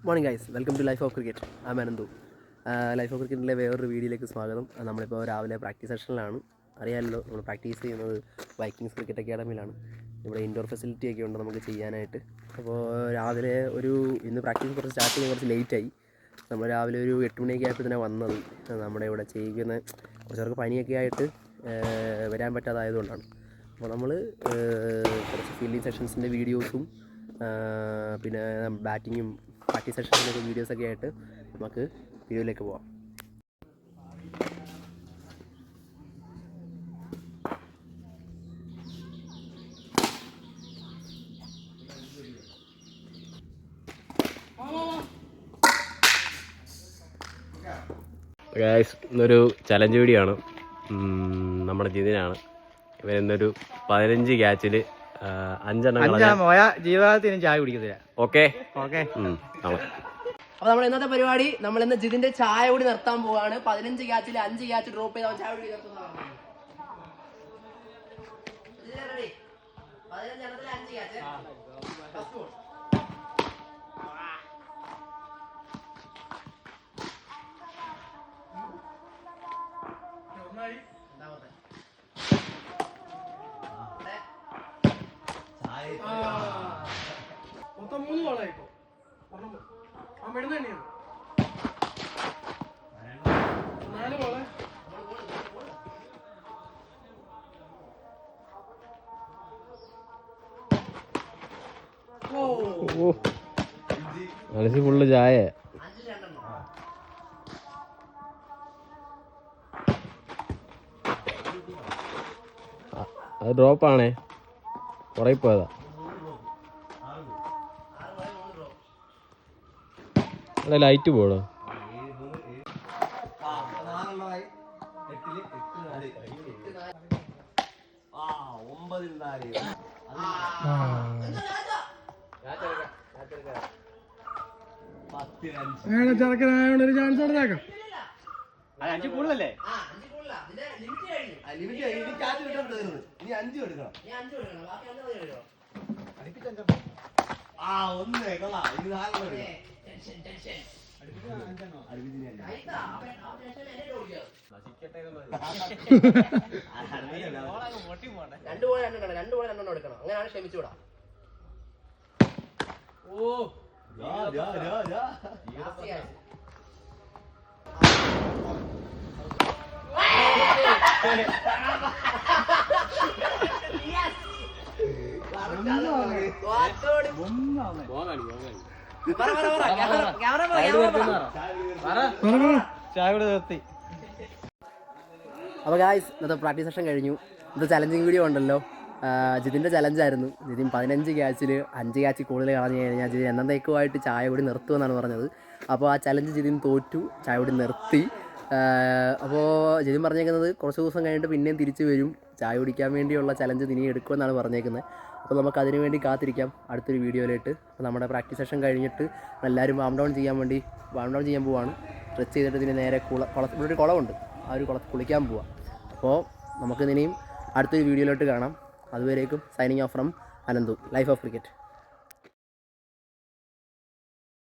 Morning guys, welcome to Life of Cricket. I am Ananthu. Life of ക്രിക്കറ്റിലെ വേറൊരു വീഡിയോയിലേക്ക് സ്വാഗതം. നമ്മളിപ്പോൾ രാവിലെ പ്രാക്ടീസ് സെഷനിലാണ്. അറിയാമല്ലോ, നമ്മൾ പ്രാക്ടീസ് ചെയ്യുന്നത് വൈക്കിങ്സ് ക്രിക്കറ്റ് അക്കാഡമിയിലാണ്. ഇവിടെ ഇൻഡോർ ഫെസിലിറ്റി ഒക്കെ ഉണ്ട് നമുക്ക് ചെയ്യാനായിട്ട്. അപ്പോൾ രാവിലെ ഇന്ന് പ്രാക്ടീസ് സ്റ്റാർട്ട് ചെയ്യാൻ കുറച്ച് ലേറ്റായി. നമ്മൾ രാവിലെ ഒരു 8 മണിയൊക്കെ ആയപ്പോൾ തന്നെ വന്നത്. നമ്മുടെ ഇവിടെ ചെയ്യുന്ന കുറച്ചവർക്ക് പനിയൊക്കെ ആയിട്ട് വരാൻ പറ്റാതായതുകൊണ്ടാണ്. അപ്പോൾ നമ്മൾ കുറച്ച് ഫീൽഡിങ് സെഷൻസിൻ്റെ വീഡിയോസും പിന്നെ ബാറ്റിങ്ങും പ്രാക്ടീസ് സെഷൻസിൻ്റെ വീഡിയോസൊക്കെ ആയിട്ട് നമുക്ക് വീഡിയോയിലേക്ക് പോവാം. ഗൈസ്, ഇന്നൊരു ചലഞ്ച് വീഡിയോ ആണ്. നമ്മുടെ ജിതിനാണ്. ഇവരിന്നൊരു 15 ക്യാച്ചിൽ 5 എണ്ണം ജീവിതത്തിന് ചായ കുടിക്കത്തില്ല. ഓക്കെ. അപ്പൊ നമ്മൾ ഇന്നത്തെ പരിപാടി, നമ്മൾ ഇന്ന് ജിതിന്റെ ചായ കൂടി നിർത്താൻ പോവാണ്. 15 ക്യാച്ചിൽ 5 ക്യാച്ച് ഡ്രോപ്പ് ചെയ്ത് അവൻ ചായ കൂടി നിർത്തുന്നതാണ്. 15 എണ്ണത്തിൽ 5 ക്യാച്ച്. മൊത്തം 3 ബോളായിപ്പോ. ആ മെടുന്ന തന്നെയാണ് 4 ബോള്. മനസ്സിൽ ഫുള്ള് ചായ. അത് ഡ്രോപ്പാണേ, കുറേ പോയതാ. ലൈറ്റ് പോടോ. ചെറുക്കനായോണ്ട് ഒരു ചാൻസ് കൊടുത്തേക്കാം. 5 കൂടുതലല്ലേ? രണ്ടു പോലെ രണ്ടെണ്ണം എടുക്കണം. അങ്ങനെയാണ് ക്ഷമിച്ചുകൂടാ. അപ്പോൾ ഗായ്സ്, ഇന്നത്തെ പ്രാക്ടീസ് സെഷൻ കഴിഞ്ഞു. ഇത് ചലഞ്ചിങ് വീഡിയോ ഉണ്ടല്ലോ. ജിതിൻ്റെ ചലഞ്ചായിരുന്നു. ജിതിൻ 15 ക്യാച്ചിൽ 5 ക്യാച്ച് കൂടുതൽ കളഞ്ഞു കഴിഞ്ഞാൽ ജിതിൻ എന്നേക്കുമായിട്ട് ചായ കൂടി നിർത്തുമെന്നാണ് പറഞ്ഞത്. അപ്പോൾ ആ ചലഞ്ച് ജിതിൻ തോറ്റു, ചായ കൂടി നിർത്തി. അപ്പോൾ ജിതിൻ പറഞ്ഞേക്കുന്നത് കുറച്ച് ദിവസം കഴിഞ്ഞിട്ട് പിന്നെയും തിരിച്ചു വരും, ചായ കുടിക്കാൻ വേണ്ടിയുള്ള ചലഞ്ച് ഇനി എടുക്കുമെന്നാണ് പറഞ്ഞേക്കുന്നത്. അപ്പോൾ നമുക്ക് അതിനു വേണ്ടി കാത്തിരിക്കാം അടുത്തൊരു വീഡിയോയിലായിട്ട്. അപ്പോൾ നമ്മുടെ പ്രാക്ടീസ് സെഷൻ കഴിഞ്ഞിട്ട് എല്ലാവരും വാം ഡൗൺ ചെയ്യാൻ പോവാണ്. സ്ട്രെച്ച് ചെയ്തിട്ട് ഇതിന് നേരെ ഇവിടെ ഒരു കുളമുണ്ട്, ആ ഒരു കുളത്തിൽ കുളിക്കാൻ പോവാം. അപ്പോൾ നമുക്കിതിനെയും അടുത്തൊരു വീഡിയോയിലോട്ട് കാണാം. അതുവരേക്കും signing off from Ananthu, Life of cricket.